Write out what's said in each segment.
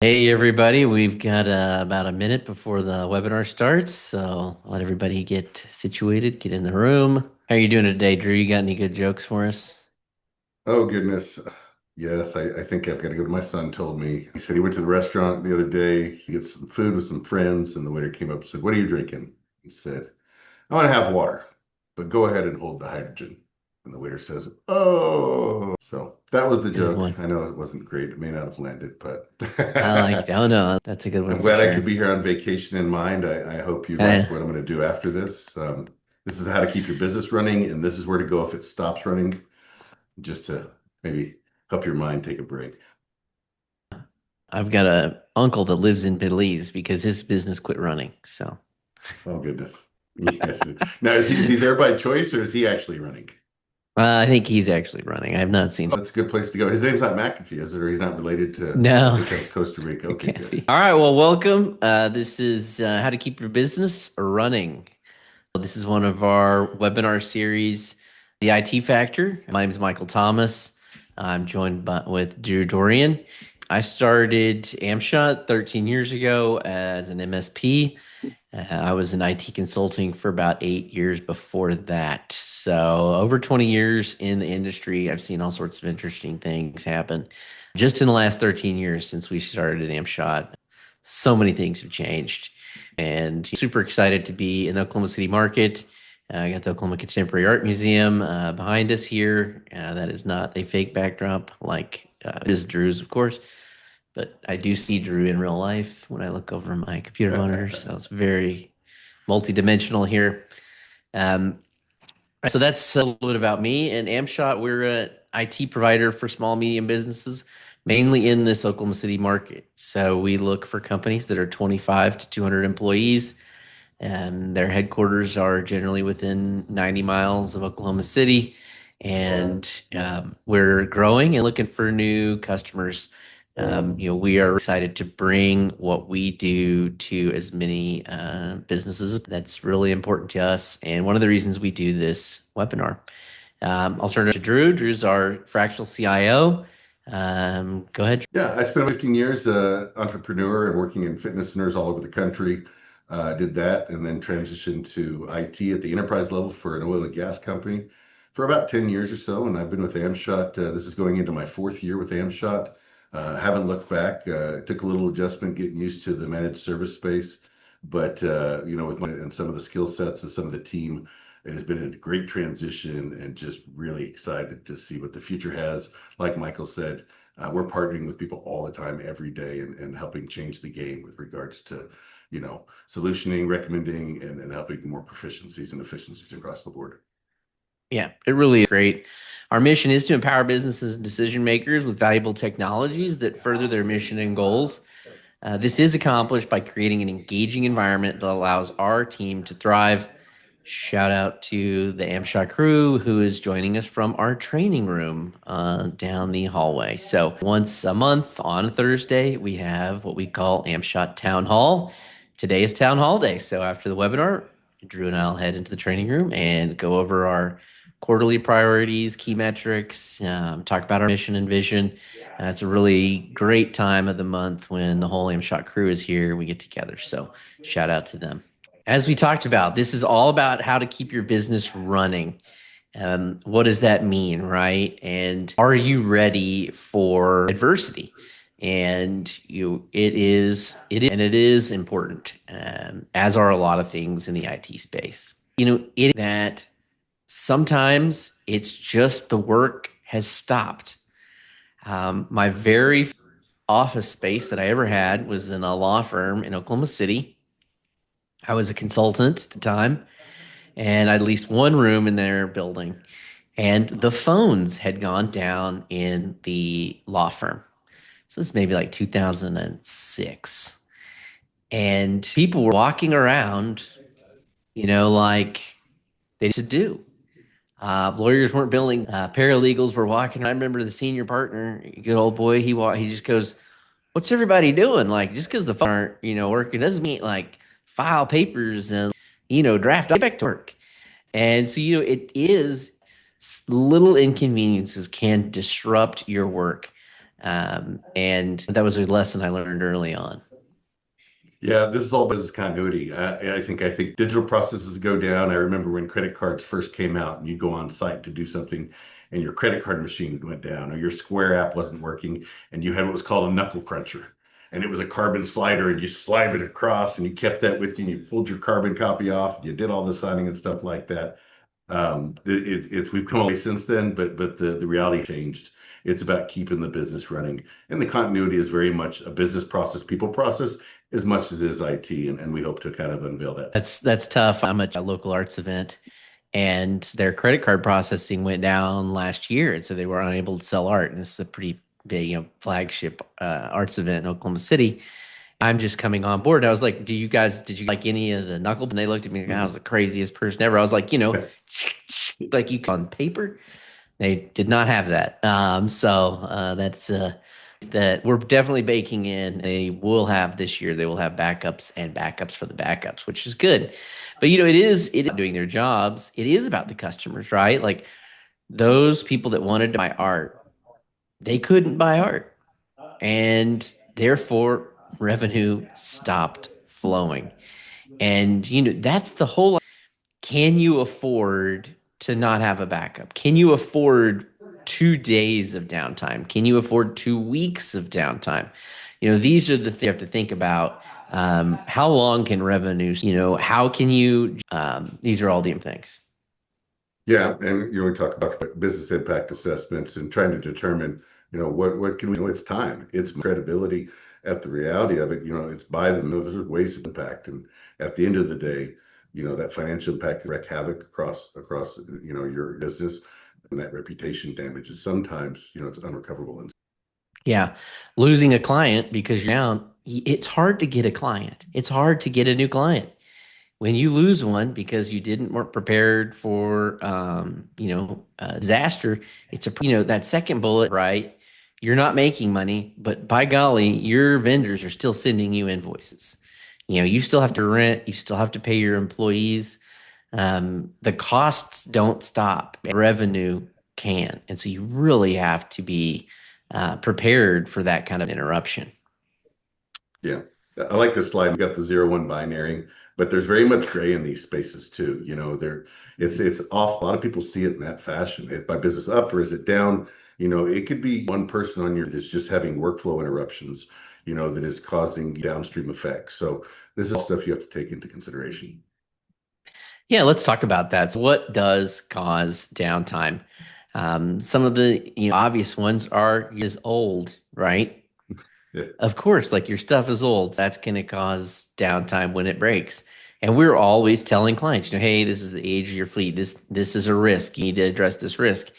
Hey everybody, we've got about a minute before the webinar starts, so I'll let everybody get situated, get in the room. How are you doing today, Drew? You got any good jokes for us? Oh goodness. Yes, I think I've got to go. My son told me. He said he went to the restaurant the other day. He gets some food with some friends, and the waiter came up and said, "What are you drinking?" He said, "I want to have water, but go ahead and hold the hydrogen." And the waiter says, "Oh." So that was the Good joke. one. I know it wasn't great. It may not have landed, but I like, oh no, that's a good one I'm for glad I sure. could be here on vacation in mind. I hope you Uh, like what I'm going to do after this. This is how to keep your business running, and this is where to go if it stops running, just to maybe help your mind take a break. I've got a uncle that lives in Belize because his business quit running. So Oh goodness. Yes. Now is he there by choice or is he actually running? I think he's actually running. I have not seen him. That's a good place to go. His name's not McAfee, is it? Or he's not related to, I No, think that was Costa Rica. it Okay, can't good. be. All right, well, welcome. This is how to keep your business running. This is one of our webinar series, The IT Factor. My name is Michael Thomas. I'm joined with Drew Dorian. I started amshot 13 years ago as an MSP. I was in IT consulting for about 8 years before that. So, over 20 years in the industry, I've seen all sorts of interesting things happen. Just in the last 13 years since we started at amshot, so many things have changed. And super excited to be in the Oklahoma City market. I got the Oklahoma Contemporary Art Museum behind us here. That is not a fake backdrop like it is Drew's, of course. But I do see Drew in real life when I look over my computer monitor. So it's very multidimensional here. Um, so that's a little bit about me and Amshot. We're an IT provider for small, medium businesses, mainly in this Oklahoma City market. So we look for companies that are 25 to 200 employees, and their headquarters are generally within 90 miles of Oklahoma City. And we're growing and looking for new customers. We are excited to bring what we do to as many businesses. That's really important to us. And one of the reasons we do this webinar. I'll turn it to Drew. Drew's our fractional CIO. Go ahead. Yeah, I spent 15 years entrepreneur and working in fitness centers all over the country. Did that and then transitioned to IT at the enterprise level for an oil and gas company for about 10 years or so. And I've been with Amshot. This is going into my fourth year with Amshot. Haven't looked back. Took a little adjustment getting used to the managed service space. But, with my and some of the skill sets and some of the team, it has been a great transition and just really excited to see what the future has. Like Michael said, we're partnering with people all the time, every day, and helping change the game with regards to, solutioning, recommending, and helping more proficiencies and efficiencies across the board. Yeah, it really is great. Our mission is to empower businesses and decision makers with valuable technologies that further their mission and goals. This is accomplished by creating an engaging environment that allows our team to thrive. Shout out to the Amshot crew who is joining us from our training room down the hallway. So, once a month on a Thursday, we have what we call Amshot Town Hall. Today is Town Hall Day. So, after the webinar, Drew and I'll head into the training room and go over our quarterly priorities, key metrics, talk about our mission and vision. It's a really great time of the month when the whole Amshot crew is here. We get together. So, shout out to them. As we talked about, this is all about how to keep your business running. What does that mean, right? And are you ready for adversity? And it is important, as are a lot of things in the IT space. It that sometimes it's just the work has stopped. My very office space that I ever had was in a law firm in Oklahoma City. I was a consultant at the time, and I had at least one room in their building, and the phones had gone down in the law firm. So this is maybe like 2006. And people were walking around, like they used to do. Lawyers weren't billing. Paralegals were walking. I remember the senior partner, good old boy. He just goes, "What's everybody doing? Like just because the phone aren't working doesn't mean like file papers and draft get back to work." And so it is little inconveniences can disrupt your work. And that was a lesson I learned early on. Yeah, this is all business continuity. I think digital processes go down. I remember when credit cards first came out, and you go on site to do something, and your credit card machine went down, or your Square app wasn't working, and you had what was called a knuckle cruncher, and it was a carbon slider, and you slide it across, and you kept that with you, and you pulled your carbon copy off, and you did all the signing and stuff like that. It's we've come away since then, but the reality changed. It's about keeping the business running, and the continuity is very much a business process, people process, as much as it is IT, and we hope to kind of unveil that. That's tough. I'm at a local arts event, and their credit card processing went down last year, and so they were unable to sell art. And this is a pretty big, flagship arts event in Oklahoma City. I'm just coming on board. I was like, did you like any of the knuckle?" And they looked at me like I was the craziest person ever. I was like, like you on paper. They did not have that. That's that we're definitely baking in. They will have this year. They will have backups and backups for the backups, which is good. But it is doing their jobs. It is about the customers, right? Like those people that wanted to buy art, they couldn't buy art, and therefore revenue stopped flowing. And that's the whole. Can you afford to not have a backup? Can you afford 2 days of downtime? Can you afford 2 weeks of downtime? These are the things you have to think about. How long can revenues, how can you, these are all the things. Yeah, and we talk about business impact assessments and trying to determine, what can we know? It's time, it's credibility at the reality of it. It's by the know there's ways of impact, and at the end of the day, that financial impact wreak havoc across your business, and that reputation damage is sometimes it's unrecoverable. And Yeah. Losing a client because you're down, it's hard to get a client. It's hard to get a new client. When you lose one because you didn't weren't prepared for disaster, it's that second bullet, right? You're not making money, but by golly, your vendors are still sending you invoices. You still have to rent, you still have to pay your employees. The costs don't stop, revenue can, and so you really have to be prepared for that kind of interruption. yeah, I like this slide. We've got the 0-1 binary, but there's very much gray in these spaces too. It's off. A lot of people see it in that fashion. Is my business up or is it down? It could be one person on your that's just having workflow interruptions, that is causing downstream effects. So this is stuff you have to take into consideration. Yeah, let's talk about that. So what does cause downtime? Some of the obvious ones are is old, right? Yeah. Of course, like your stuff is old. That's going to cause downtime when it breaks. And we're always telling clients, hey, this is the age of your fleet. This is a risk. You need to address this risk.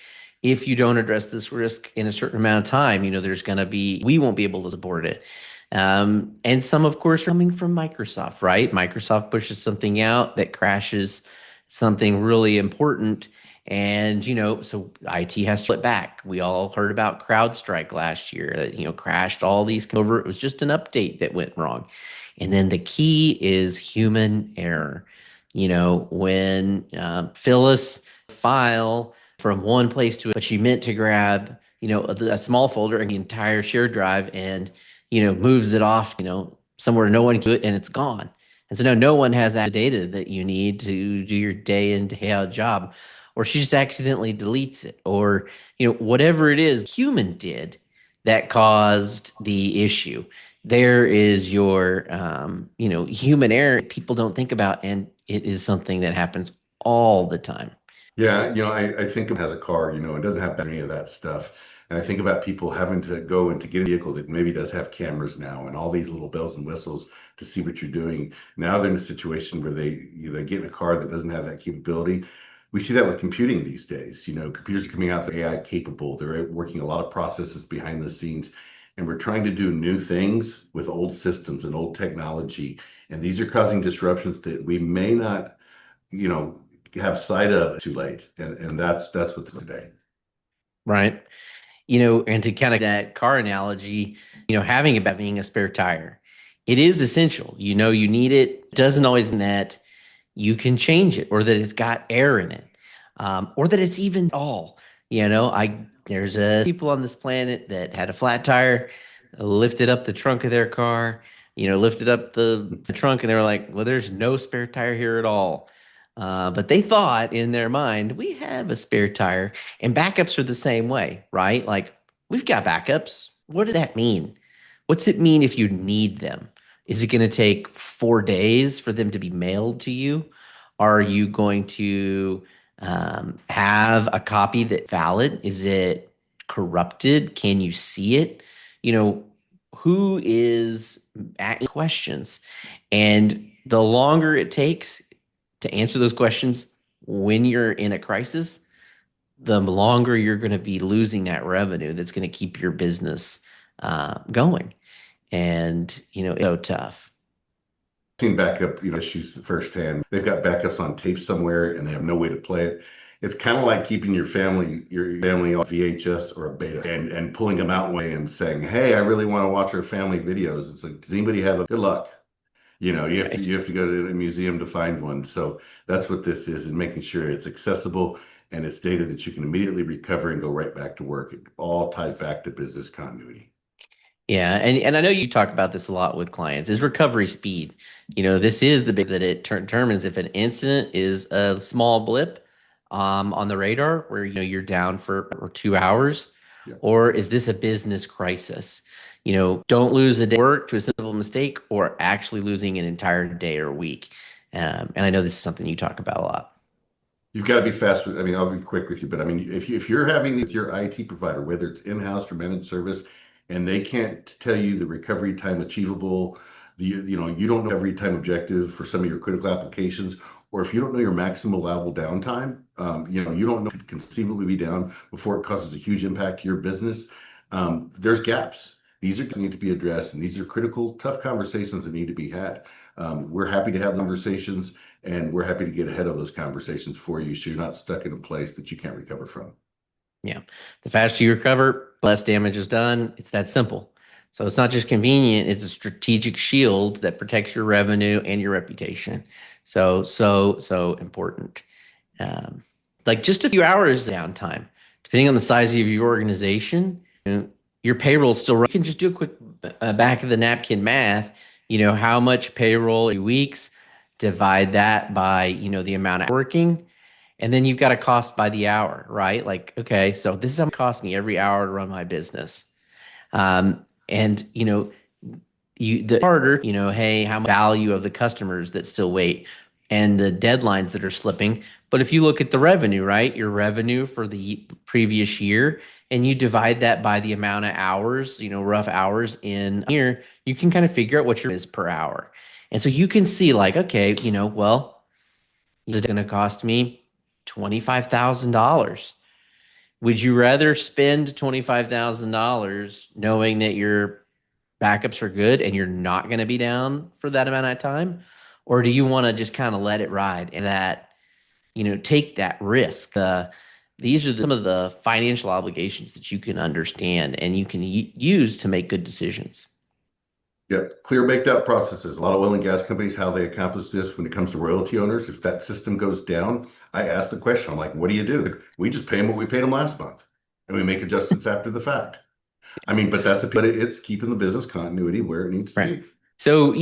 If you don't address this risk in a certain amount of time, we won't be able to support it. And some, of course, are coming from Microsoft, right? Microsoft pushes something out that crashes something really important. And, so IT has to flip back. We all heard about CrowdStrike last year that, crashed all these over. It was just an update that went wrong. And then the key is human error. When Phyllis file from one place to, but she meant to grab, a small folder and the entire shared drive and, moves it off, somewhere no one can do it and it's gone. And so now no one has that data that you need to do your day in, day out job. Or she just accidentally deletes it. Or, whatever it is human did that caused the issue. There is your, human error people don't think about. And it is something that happens all the time. Yeah, I think it has a car, it doesn't have any of that stuff. And I think about people having to go and to get a vehicle that maybe does have cameras now and all these little bells and whistles to see what you're doing. Now they're in a situation where they get in a car that doesn't have that capability. We see that with computing these days. Computers are coming out that AI capable. They're working a lot of processes behind the scenes. And we're trying to do new things with old systems and old technology. And these are causing disruptions that we may not, you know, have sight of too late. And that's what this is today. Right. And to kind of that car analogy, having a spare tire, it is essential. You need it. It doesn't always mean that you can change it or that it's got air in it, or that it's even all. There's people on this planet that had a flat tire, lifted up the trunk of their car, lifted up the trunk, and they were like, "Well, there's no spare tire here at all." But they thought in their mind, we have a spare tire, and backups are the same way, right? Like we've got backups. What does that mean? What's it mean if you need them? Is it going to take 4 days for them to be mailed to you? Are you going to have a copy that's valid? Is it corrupted? Can you see it? You know, who is asking questions? And the longer it takes to answer those questions when you're in a crisis, the longer you're going to be losing that revenue that's going to keep your business going. And, it's so tough. Seen backup, issues firsthand. They've got backups on tape somewhere and they have no way to play it. It's kind of like keeping your family on VHS or a beta and pulling them out one way and saying, "Hey, I really want to watch our family videos." It's like, does anybody have a good luck? You have to Right. you have to go to a museum to find one. So that's what this is, and making sure it's accessible and it's data that you can immediately recover and go right back to work. It all ties back to business continuity. Yeah, and I know you talk about this a lot with clients is recovery speed. This is the big that it determines if an incident is a small blip on the radar where you're down for 2 hours, Yeah. or is this a business crisis? Don't lose a day of work to a simple mistake, or actually losing an entire day or week. And I know this is something you talk about a lot. You've got to be fast with, I mean, I'll be quick with you, but I mean, if you're having with your IT provider, whether it's in-house or managed service, and they can't tell you the recovery time achievable, you don't know every time objective for some of your critical applications, or if you don't know your maximum allowable downtime, you don't know if it could conceivably be down before it causes a huge impact to your business. There's gaps. These are things that need to be addressed, and these are critical, tough conversations that need to be had. We're happy to have conversations, and we're happy to get ahead of those conversations for you so you're not stuck in a place that you can't recover from. Yeah. The faster you recover, less damage is done. It's that simple. So it's not just convenient, it's a strategic shield that protects your revenue and your reputation. So important. Um, like just a few hours downtime, depending on the size of your organization, your payroll still run. You can just do a quick back of the napkin math. How much payroll 2 weeks, divide that by, the amount of working, and then you've got a cost by the hour, right? Like, okay, so this is how much it costs me every hour to run my business. And the harder, hey, how much value of the customers that still wait and the deadlines that are slipping. But if you look at the revenue, right, your revenue for the previous year, and you divide that by the amount of hours, rough hours in a year, you can kind of figure out what your is per hour. And so you can see, like, okay, well, is it going to cost me $25,000? Would you rather spend $25,000 knowing that your backups are good and you're not going to be down for that amount of time? Or do you want to just kind of let it ride and take that risk? These are some of the financial obligations that you can understand and you can use to make good decisions. Yep, clear baked out processes. A lot of oil and gas companies, how they accomplish this when it comes to royalty owners. If that system goes down, I ask the question, I'm like, what do you do? We just pay them what we paid them last month, and we make adjustments after the fact. I mean, but it's keeping the business continuity where it needs to Right. be. So,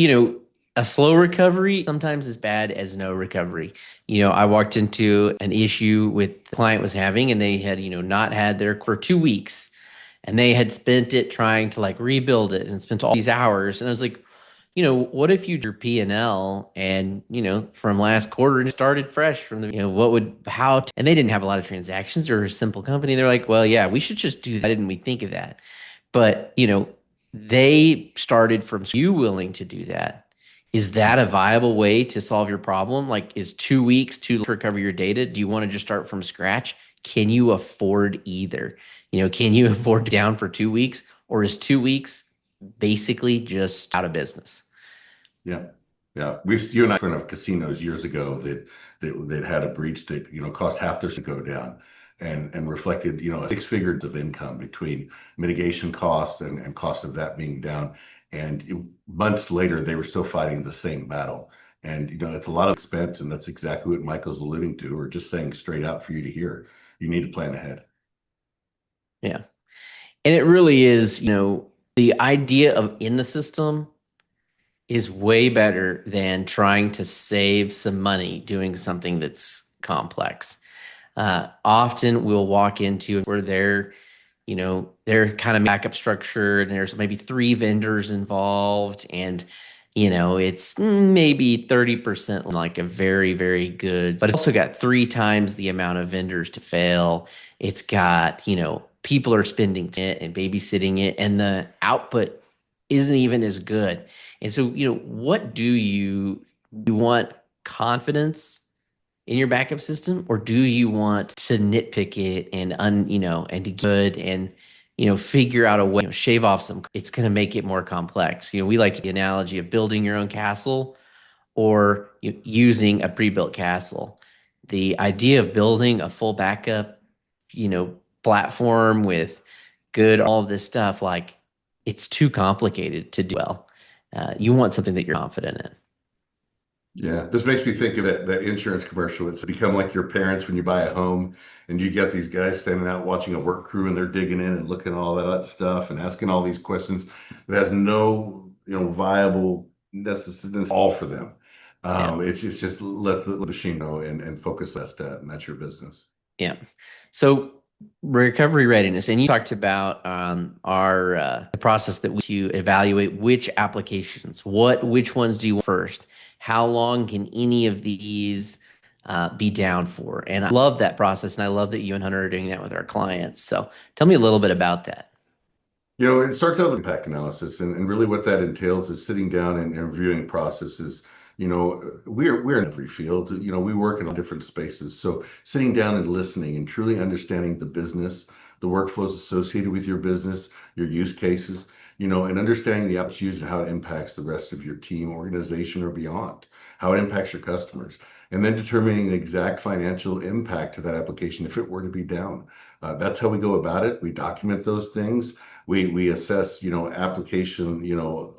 a slow recovery sometimes as bad as no recovery. I walked into an issue with the client was having, and they had, not had their for 2 weeks, and they had spent it trying to like rebuild it and spent all these hours. And I was like, what if you do your P&L and, from last quarter and started fresh from what would, and they didn't have a lot of transactions. They're a simple company. They're like, well, yeah, we should just do that. Didn't we think of that? But, they started from you willing to do that. Is that a viable way to solve your problem? Like, is 2 weeks to recover your data? Do you want to just start from scratch? Can you afford either? Can you afford down for 2 weeks, or is 2 weeks basically just out of business? Yeah. Yeah. You and I went of casinos years ago that had a breach that, cost half their to go down and reflected, six figures of income between mitigation costs and costs of that being down. And months later, they were still fighting the same battle. And, it's a lot of expense. And that's exactly what Michael's alluding to, or just saying straight out for you to hear. You need to plan ahead. Yeah. And it really is, the idea of in the system is way better than trying to save some money doing something that's complex. Often we'll walk into where they're kind of backup structure and there's maybe three vendors involved and it's maybe 30% like a very, very good, but it's also got three times the amount of vendors to fail. It's got, people are spending it and babysitting it and the output isn't even as good. And so, what do you want confidence in your backup system, or do you want to nitpick it and and to good and figure out a way, shave off some? It's going to make it more complex. We like the analogy of building your own castle or using a pre-built castle. The idea of building a full backup, platform with good all of this stuff, like it's too complicated to do well. You want something that you're confident in. Yeah, this makes me think of that insurance commercial. It's become like your parents when you buy a home and you get these guys standing out watching a work crew and they're digging in and looking at all that stuff and asking all these questions that has no, viable necessity all for them. Yeah. It's just let the machine know and focus that stat, and that's your business. Yeah. So recovery readiness, and you talked about our the process that we to evaluate which applications, which ones do you want first? How long can any of these be down for? And I love that process, and I love that you and Hunter are doing that with our clients. So tell me a little bit about that. It starts out with impact analysis, and really what that entails is sitting down and reviewing processes. We're in every field. We work in different spaces. So sitting down and listening and truly understanding the business, the workflows associated with your business, your use cases, and understanding the apps used and how it impacts the rest of your team, organization, or beyond, how it impacts your customers, and then determining the exact financial impact to that application if it were to be down. That's how we go about it. We document those things. We assess, application,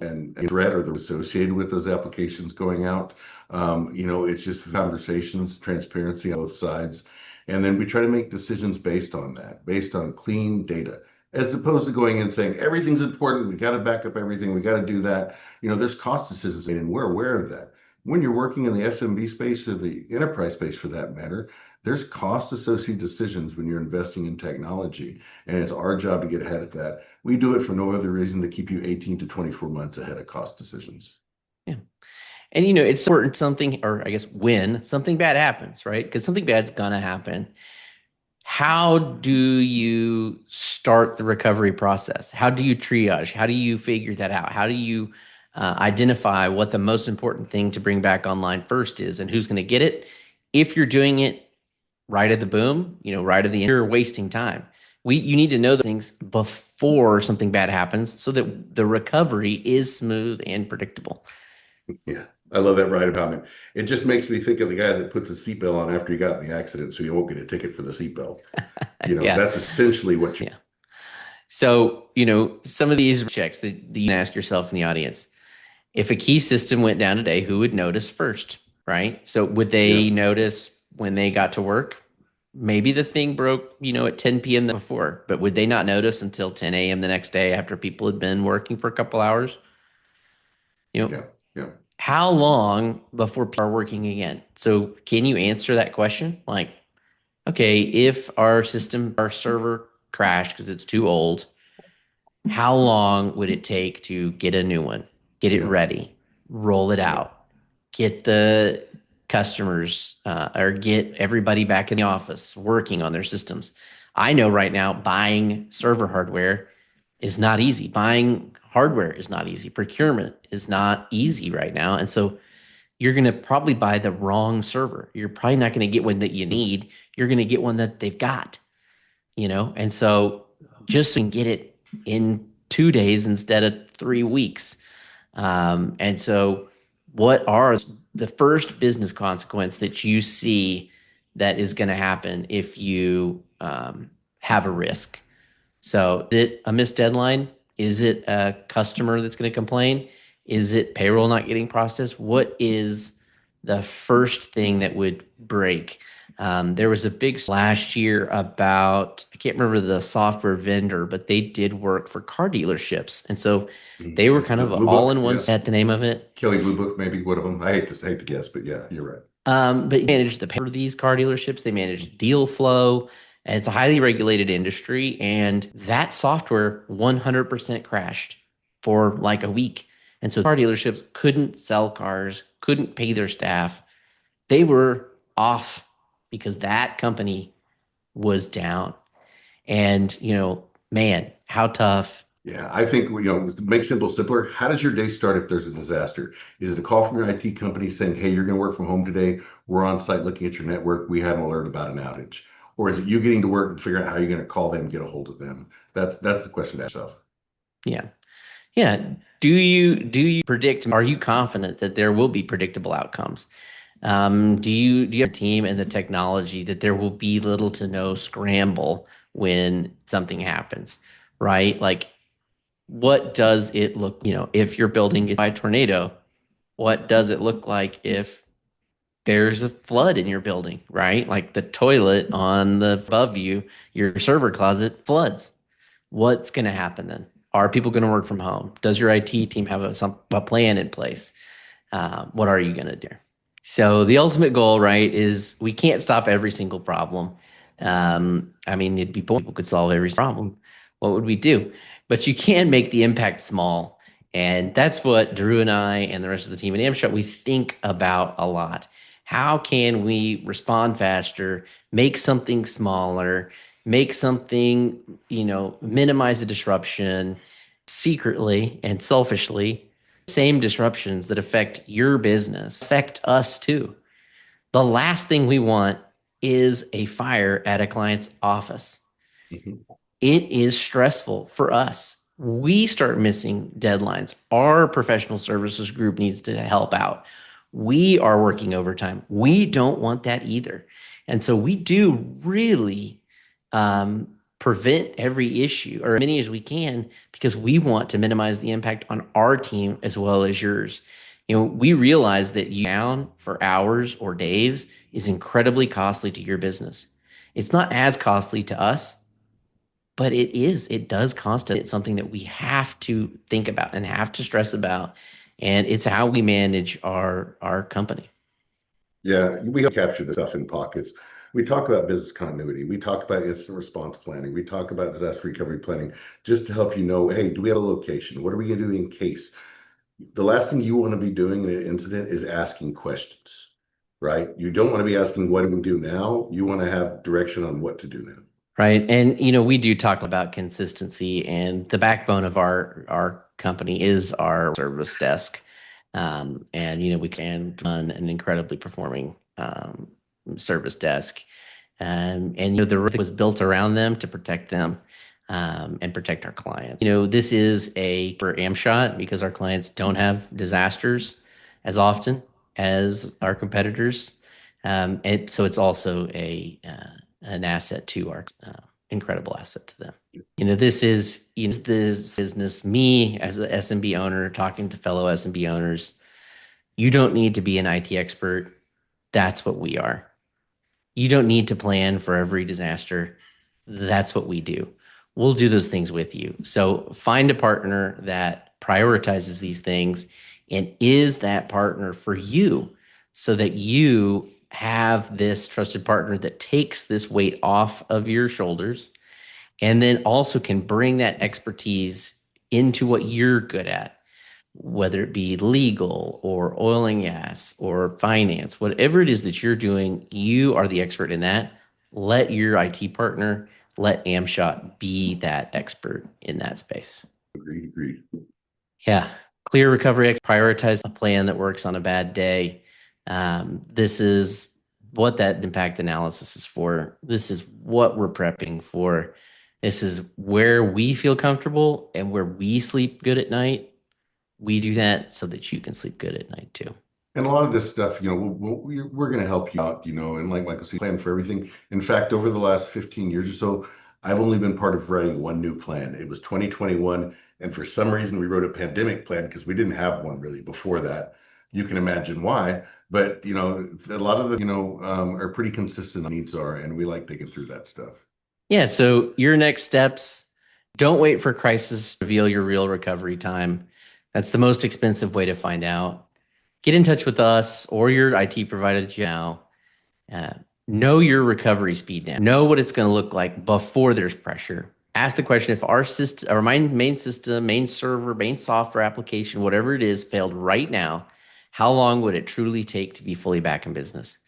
and threat or the associated with those applications going out. It's just conversations, transparency on both sides. And then we try to make decisions based on that, based on clean data, as opposed to going and saying everything's important. We got to back up everything. We got to do that. There's cost decisions made, and we're aware of that. When you're working in the SMB space or the enterprise space for that matter, there's cost associated decisions when you're investing in technology. And it's our job to get ahead of that. We do it for no other reason to keep you 18 to 24 months ahead of cost decisions. Yeah. And it's important something, or I guess when something bad happens, right? Because something bad's gonna happen. How do you start the recovery process? How do you triage? How do you figure that out? How do you identify what the most important thing to bring back online first is and who's going to get it? If you're doing it right at the boom, right at the end, you're wasting time. You need to know the things before something bad happens so that the recovery is smooth and predictable. Yeah, I love that right comment. It just makes me think of the guy that puts a seatbelt on after he got in the accident so you won't get a ticket for the seatbelt. Yeah. That's essentially what you. Yeah. So, some of these checks that you can ask yourself in the audience. If a key system went down today, who would notice first, right? So would Yeah, they notice when they got to work? Maybe the thing broke, at 10 p.m. the before, but would they not notice until 10 a.m. the next day after people had been working for a couple hours? You know, yeah, yeah. how long before people are working again? So can you answer that question? Like, okay, if our server crashed because it's too old, how long would it take to get a new one, get it Yeah, ready, roll it yeah, out, get the customers or get everybody back in the office working on their systems? I know right now buying server hardware is not easy. Buying hardware is not easy. Procurement is not easy right now. And so you're going to probably buy the wrong server. You're probably not going to get one that you need. You're going to get one that they've got, And so just so you can get it in 2 days instead of 3 weeks. And so what are the first business consequence that you see that is going to happen if you have a risk? So is it a missed deadline? Is it a customer that's going to complain? Is it payroll not getting processed? What is the first thing that would break? There was a big last year about, I can't remember the software vendor, but they did work for car dealerships. And so they were kind of Blue all Book, in one yeah. set, the name of it. Kelly Blue Book, maybe one of them. I hate to guess, but yeah, you're right. But manage the pay for these car dealerships. They manage deal flow, and it's a highly regulated industry. And that software 100% crashed for like a week. And so car dealerships couldn't sell cars, couldn't pay their staff. They were off because that company was down. And, man, how tough. Yeah, I think to make simple simpler, how does your day start if there's a disaster? Is it a call from your IT company saying, "Hey, you're going to work from home today. We're on site looking at your network. We had an alert about an outage." Or is it you getting to work and figuring out how you're going to call them, get a hold of them? That's the question to ask yourself. Yeah. Yeah. Do you predict, are you confident that there will be predictable outcomes? Do you have a team and the technology that there will be little to no scramble when something happens, right? Like, what does it look, if your building is by a tornado, what does it look like if there's a flood in your building, right? Like the toilet on the above you, your server closet floods. What's going to happen then? Are people going to work from home? Does your IT team have a plan in place? What are you going to do? So the ultimate goal, right, is we can't stop every single problem. I mean, it'd be boring if people could solve every problem. What would we do? But you can make the impact small. And that's what Drew and I and the rest of the team at amshot, we think about a lot. How can we respond faster, make something smaller, make something, minimize the disruption secretly and selfishly? Same disruptions that affect your business affect us too. The last thing we want is a fire at a client's office. Mhm. It is stressful for us. We start missing deadlines. Our professional services group needs to help out. We are working overtime. We don't want that either. And so we do really prevent every issue or as many as we can because we want to minimize the impact on our team as well as yours. We realize that you down for hours or days is incredibly costly to your business. It's not as costly to us, but it does cost us. It's something that we have to think about and have to stress about. And it's how we manage our company. Yeah, we capture the stuff in pockets. We talk about business continuity. We talk about incident response planning. We talk about disaster recovery planning just to help you know, hey, do we have a location? What are we going to do in case? The last thing you want to be doing in an incident is asking questions, right? You don't want to be asking, what do we do now? You want to have direction on what to do now. Right. And we do talk about consistency, and the backbone of our company is our service desk. And we can run an incredibly performing service desk. And the roof was built around them to protect them and protect our clients. This is a for amshot because our clients don't have disasters as often as our competitors. And so it's also an asset to our incredible asset to them. This is the business. Me as an SMB owner talking to fellow SMB owners. You don't need to be an IT expert. That's what we are. You don't need to plan for every disaster. That's what we do. We'll do those things with you. So find a partner that prioritizes these things and is that partner for you so that you have this trusted partner that takes this weight off of your shoulders and then also can bring that expertise into what you're good at, whether it be legal or oil and gas or finance, whatever it is that you're doing, you are the expert in that. Let your IT partner, let amshot be that expert in that space. Agreed. Yeah. Clear recovery, prioritize a plan that works on a bad day. This is what that impact analysis is for. This is what we're prepping for. This is where we feel comfortable and where we sleep good at night. We do that so that you can sleep good at night too. And a lot of this stuff, we're going to help you out, and like Michael said, plan for everything. In fact, over the last 15 years or so, I've only been part of writing one new plan. It was 2021. And for some reason, we wrote a pandemic plan because we didn't have one really before that. You can imagine why. But a lot of the are pretty consistent on needs are, and we like thinking through that stuff. Yeah. So your next steps, don't wait for crisis to reveal your real recovery time. That's the most expensive way to find out. Get in touch with us or your IT provider that you now. Uh, know your recovery speed now. Know what it's going to look like before there's pressure. Ask the question, if our system, our main system, main server, main software application, whatever it is, failed right now, how long would it truly take to be fully back in business?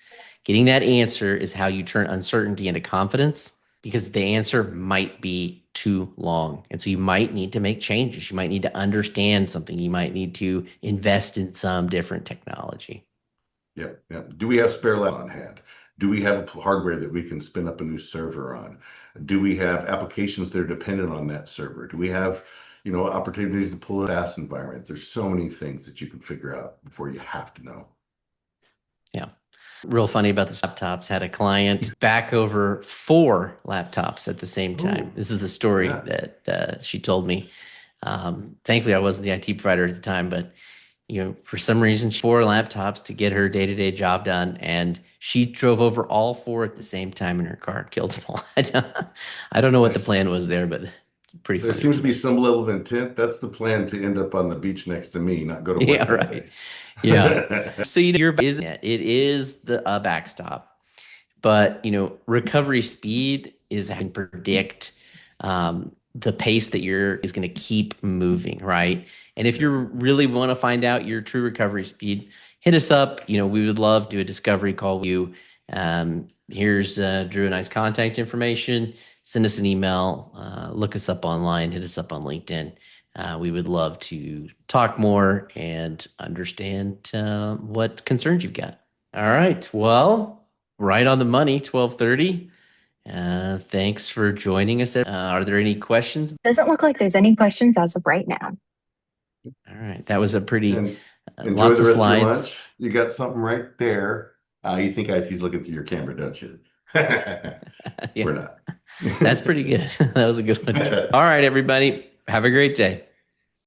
Getting that answer is how you turn uncertainty into confidence, because the answer might be too long. And so you might need to make changes. You might need to understand something. You might need to invest in some different technology. Yep, yep. Do we have spare lab on hand? Do we have hardware that we can spin up a new server on? Do we have applications that are dependent on that server? Do we have, opportunities to pull a SaaS environment? There's so many things that you can figure out before you have to know. Yeah. Real funny about the laptops. Had a client back over 4 laptops at the same time. Ooh, This is the story yeah. that she told me. Thankfully, I wasn't the IT provider at the time, but for some reason, 4 laptops to get her day-to-day job done, and she drove over all 4 at the same time in her car, killed them all. I don't know what the There's, plan was there, but pretty there funny seems to to be me. some level of intent. That's the plan, to end up on the beach next to me, not go to Yeah, work that right. day. Yeah. So your isn't it? It is the backstop. But recovery speed is I can predict the pace that you're is going to keep moving, right? And if you really want to find out your true recovery speed, hit us up. We would love to do a discovery call with you. Here's Drew and I's contact information. Send us an email. Look us up online. Hit us up on LinkedIn. We would love to talk more and understand what concerns you've got. All right. Well, right on the money, 12:30. Thanks for joining us. Are there any questions? Doesn't look like there's any questions as of right now. All right. That was a pretty, And enjoy lots the of rest of your slides. lunch. You got something right there. You think IT's looking through your camera, don't you? Yeah, We're not. that's pretty good. That was a good one. All right, everybody. Have a great day.